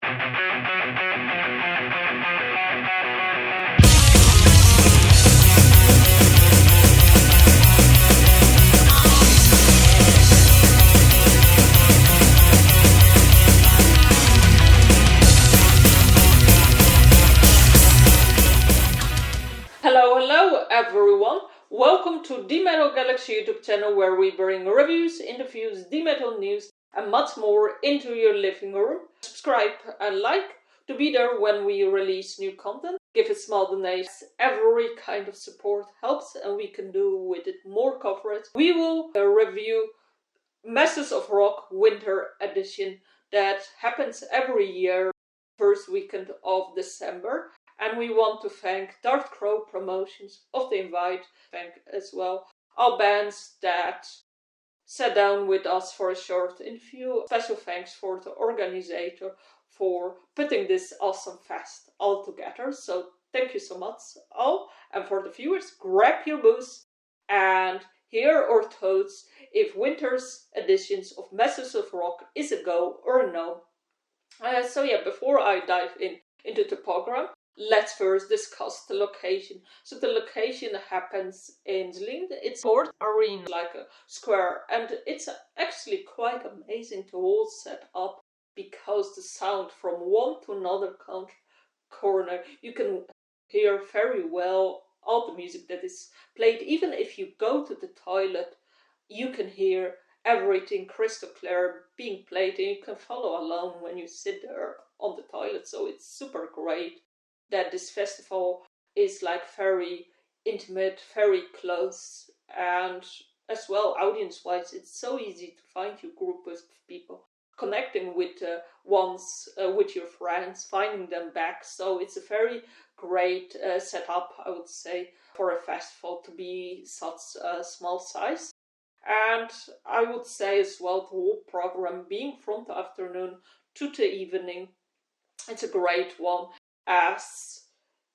Hello everyone, welcome to the Metal Galaxy YouTube channel where we bring reviews, interviews, the metal news and much more into your living room. Subscribe and like to be there when we release new content. Give a small donation, every kind of support helps and we can do with it more coverage. We will review Masters of Rock Winter Edition that happens every year, first weekend of December. And we want to thank DarthCrow Promotions of the invite. Thank as well all bands that sat down with us for a short interview. Special thanks for the organizer for putting this awesome fest all together. So thank you so much all. And for the viewers, grab your booze and hear our thoughts if winter's editions of Masters of Rock is a go or a no. So yeah, before I dive into the program, let's first discuss the location. So the location happens in Zlin. It's Port Arena, like a square, and it's actually quite amazing to all set up because the sound from one to another corner, you can hear very well all the music that is played. Even if you go to the toilet, you can hear everything crystal clear being played and you can follow along when you sit there on the toilet. So it's super great that this festival is like very intimate, very close, and as well audience wise it's so easy to find your group of people, connecting with ones with your friends, finding them back. So it's a very great setup, I would say, for a festival to be such a small size. And I would say as well, the whole program being from the afternoon to the evening, it's a great one, as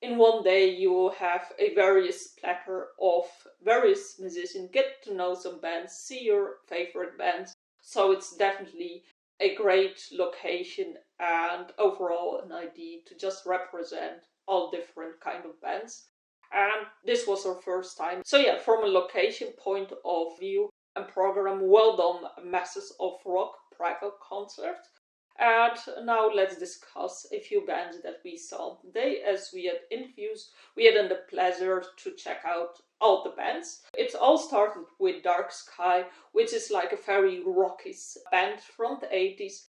in one day you will have a various platter of various musicians, get to know some bands, see your favorite bands. So it's definitely a great location and overall an idea to just represent all different kind of bands. And this was our first time. So yeah, from a location point of view and program, well done, Masters of Rock private concert. And now let's discuss a few bands that we saw today. As we had interviews, we had the pleasure to check out all the bands. It all started with Dark Sky, which is like a very rocky band from the 80s.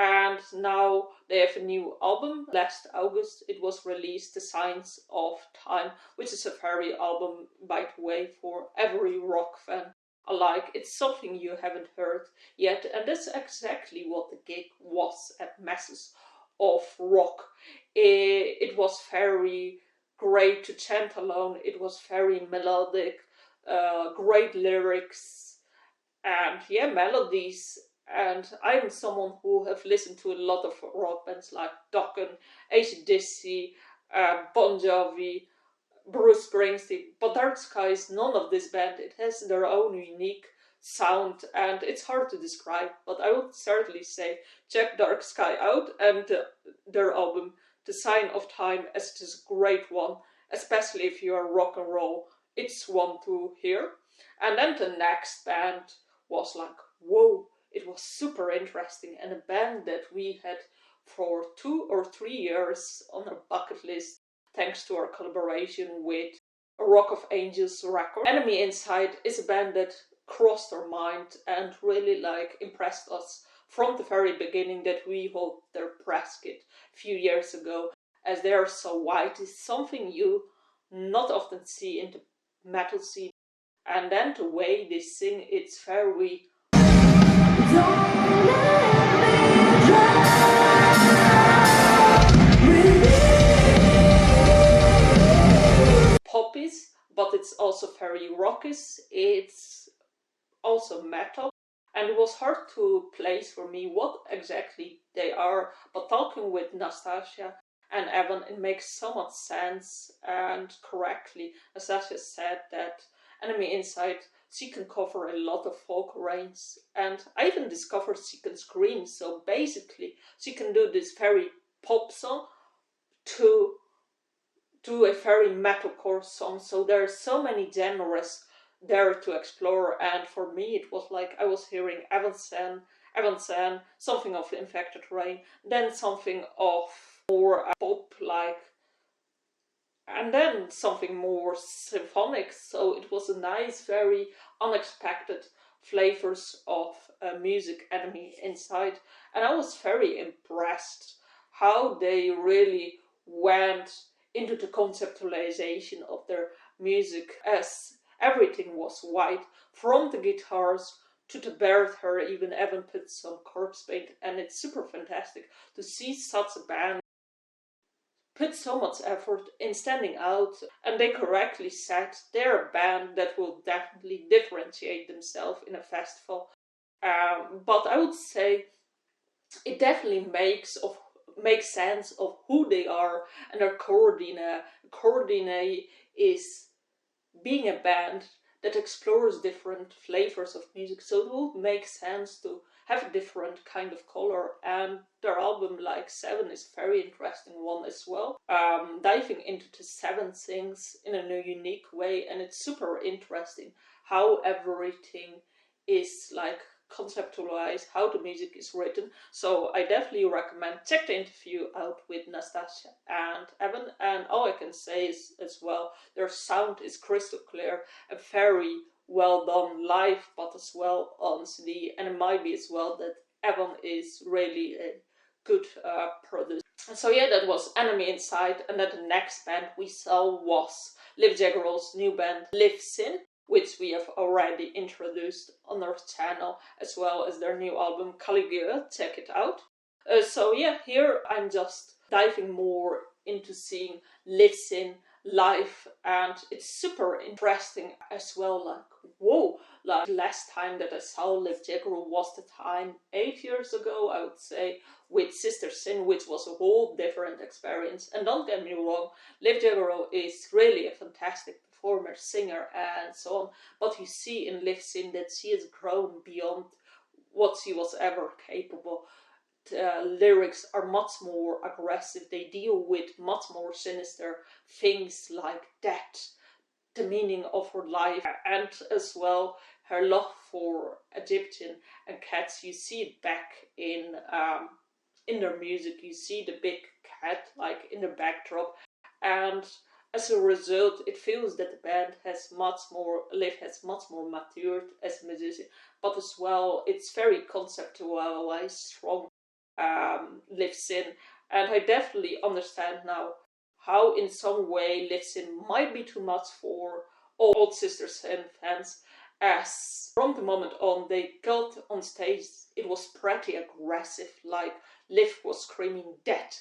And now they have a new album. Last August it was released, The Signs of Time, which is a very album, by the way, for every rock fan alike. It's something you haven't heard yet, and that's exactly what the gig was at Masters of Rock. It was very great to chant alone. It was very melodic, great lyrics, and yeah, melodies. And I'm someone who have listened to a lot of rock bands like Dokken, AC/DC, Bon Jovi, Bruce Springsteen. But Dark Sky is none of this band. It has their own unique sound and it's hard to describe. But I would certainly say check Dark Sky out and their album, The Sign of Time, as it is a great one, especially if you are rock and roll. It's one to hear. And then the next band was like, whoa. It was super interesting, and a band that we had for 2 or 3 years on our bucket list, thanks to our collaboration with Rock of Angels record. Enemy Inside is a band that crossed our mind and really like impressed us from the very beginning, that we hold their press kit a few years ago, as they are so white. It's something you not often see in the metal scene, and then the way they sing, it's very poppies, but it's also very rocky. It's also metal, and it was hard to place for me what exactly they are, but talking with Nastasia and Evan, it makes so much sense. And correctly, Nastasia said that Enemy Inside she can cover a lot of folk range, and I even discovered she can scream. So basically, she can do this very pop song to do a very metalcore song. So there are so many genres there to explore, and for me it was like I was hearing Evan something of Infected Rain, then something of more pop like, and then something more symphonic. So it was a nice, very unexpected flavors of music enemy inside, and I was very impressed how they really went into the conceptualization of their music, as everything was white, from the guitars to the bird hair. Even Evan put some corpse paint, and it's super fantastic to see such a band put so much effort in standing out, and they correctly said they're a band that will definitely differentiate themselves in a festival. But I would say it definitely makes sense of who they are, and their coordinate is being a band that explores different flavors of music, so it would make sense to have a different kind of color. And their album like 7 is a very interesting one as well, diving into the 7 things in a unique way, and it's super interesting how everything is like conceptualized, how the music is written. So I definitely recommend check the interview out with Nastasia and Evan, and all I can say is as well their sound is crystal clear and very well done live, but as well on CD, and it might be as well that Evan is really a good producer. So yeah, that was Enemy Inside, and then the next band we saw was Liv Jagger's new band Liv Sin, which we have already introduced on our channel, as well as their new album Caligula. Check it out. So yeah, here I'm just diving more into seeing Liv Sin live, and it's super interesting as well. Like, whoa, like last time that I saw Liv Jagger was the time 8 years ago, I would say, with Sister Sin, which was a whole different experience. And don't get me wrong, Liv Jagger is really a fantastic performer, singer, and so on. But you see in Liv Sin that she has grown beyond what she was ever capable. Lyrics are much more aggressive. They deal with much more sinister things like death, the meaning of her life, and as well her love for Egyptian and cats. You see it back in their music. You see the big cat like in the backdrop, and as a result, it feels that the band has much more, Liv has much more matured as a musician, but as well, it's very conceptualized, strong, Liv Sin, and I definitely understand now how in some way Liv Sin might be too much for old Sister Sin fans, as from the moment on they got on stage, it was pretty aggressive, like Liv was screaming death.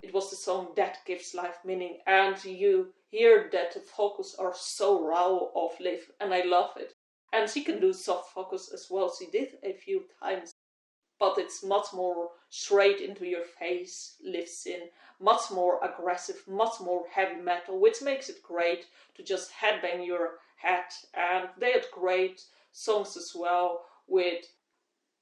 It was the song That Gives Life Meaning, and you hear that the vocals are so raw of Liv, and I love it. And she can do soft vocals as well. She did a few times, but it's much more straight into your face, Liv Sin, much more aggressive, much more heavy metal, which makes it great to just headbang your head. And they had great songs as well, with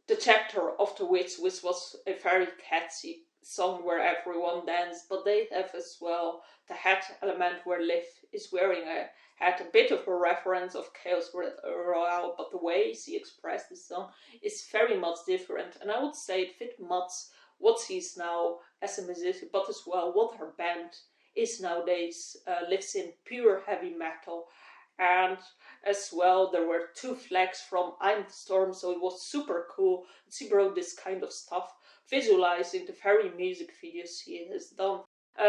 The Chapter of the Witch, which was a very catchy song where everyone danced, but they have as well the hat element where Liv is wearing a hat, a bit of a reference of Chaos Royale, but the way she expressed the song is very much different, and I would say it fit much what she's now as a musician, but as well what her band is nowadays. Liv Sin, pure heavy metal. And as well, there were 2 flags from I'm the Storm, so it was super cool. She brought this kind of stuff, visualizing the very music videos she has done.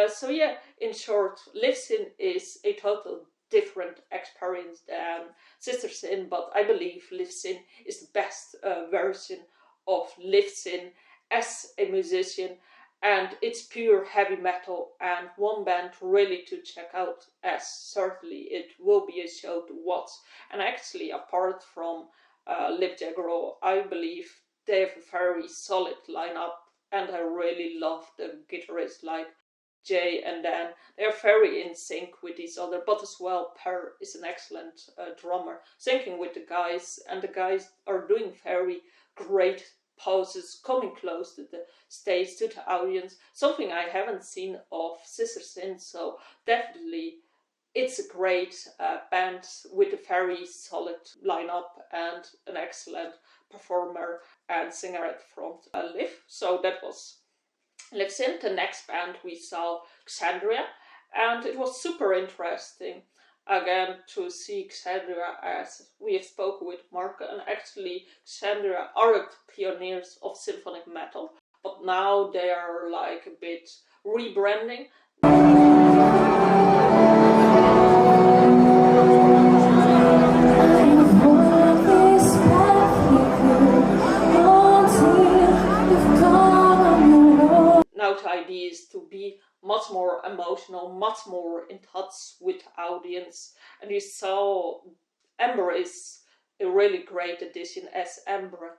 So yeah, in short, Liv Sin is a total different experience than Sister Sin, but I believe Liv Sin is the best version of Liv Sin as a musician, and it's pure heavy metal, and one band really to check out, as certainly it will be a show to watch. And actually, apart from Liv Jagger, I believe they have a very solid lineup, and I really love the guitarists like Jay and Dan. They are very in sync with each other, but as well Per is an excellent drummer, syncing with the guys, and the guys are doing very great poses, coming close to the stage, to the audience, something I haven't seen of Sister Sin, so definitely it's a great band with a very solid lineup and an excellent performer and singer at the front, Liv. So that was Liv Sin. The next band we saw, Xandria, and it was super interesting again to see Xandria, as we have spoken with Mark, and actually Xandria are the pioneers of symphonic metal, but now they are like a bit rebranding. Now the idea is to be much more emotional, much more in touch with the audience, and you saw MAIr is a really great addition, as MAIr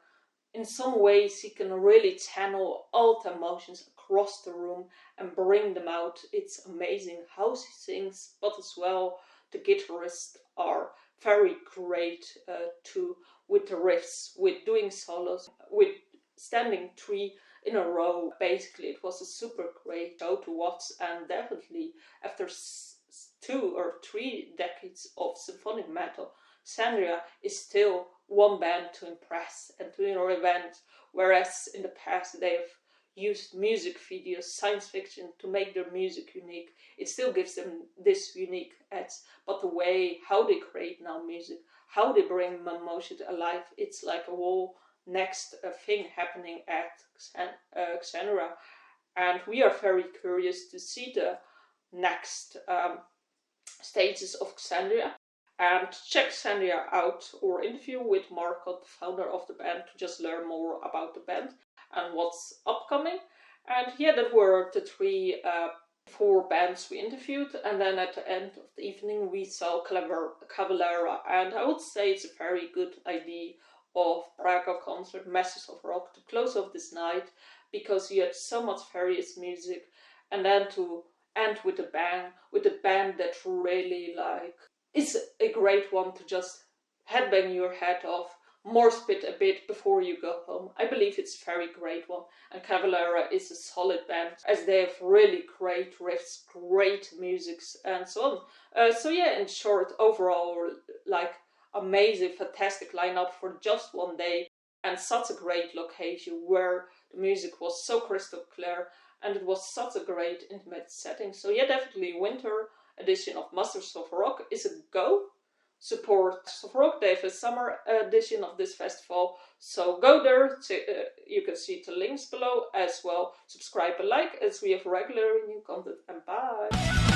in some ways he can really channel all the emotions across the room and bring them out. It's amazing how he sings, but as well the guitarists are very great too, with the riffs, with doing solos, with standing 3 in a row. Basically it was a super great show to watch, and definitely after 2 or 3 decades of symphonic metal, Xandria is still one band to impress and to reinvent, whereas in the past they have used music videos, science fiction to make their music unique. It still gives them this unique edge, but the way how they create now music, how they bring emotion alive, it's like a whole next thing happening at Xandria, and we are very curious to see the next stages of Xandria, and check Xandria out or interview with Marco, the founder of the band, to just learn more about the band and what's upcoming. And yeah, that were the 4 bands we interviewed, and then at the end of the evening we saw Cavalera, and I would say it's a very good idea of Praga concert, Masters of Rock, to close off this night, because you had so much various music, and then to end with a bang, with a band that really like, it's a great one to just headbang your head off, morse pit a bit before you go home. I believe it's a very great one, and Cavalera is a solid band, as they have really great riffs, great musics, and so on. So yeah, in short, overall, like, amazing, fantastic lineup for just one day, and such a great location where the music was so crystal clear and it was such a great intimate setting. So yeah, definitely winter edition of Masters of Rock is a go. Support Masters of Rock. They have a summer edition of this festival, so go there. You can see the links below as well. Subscribe and like, as we have regular new content, and bye.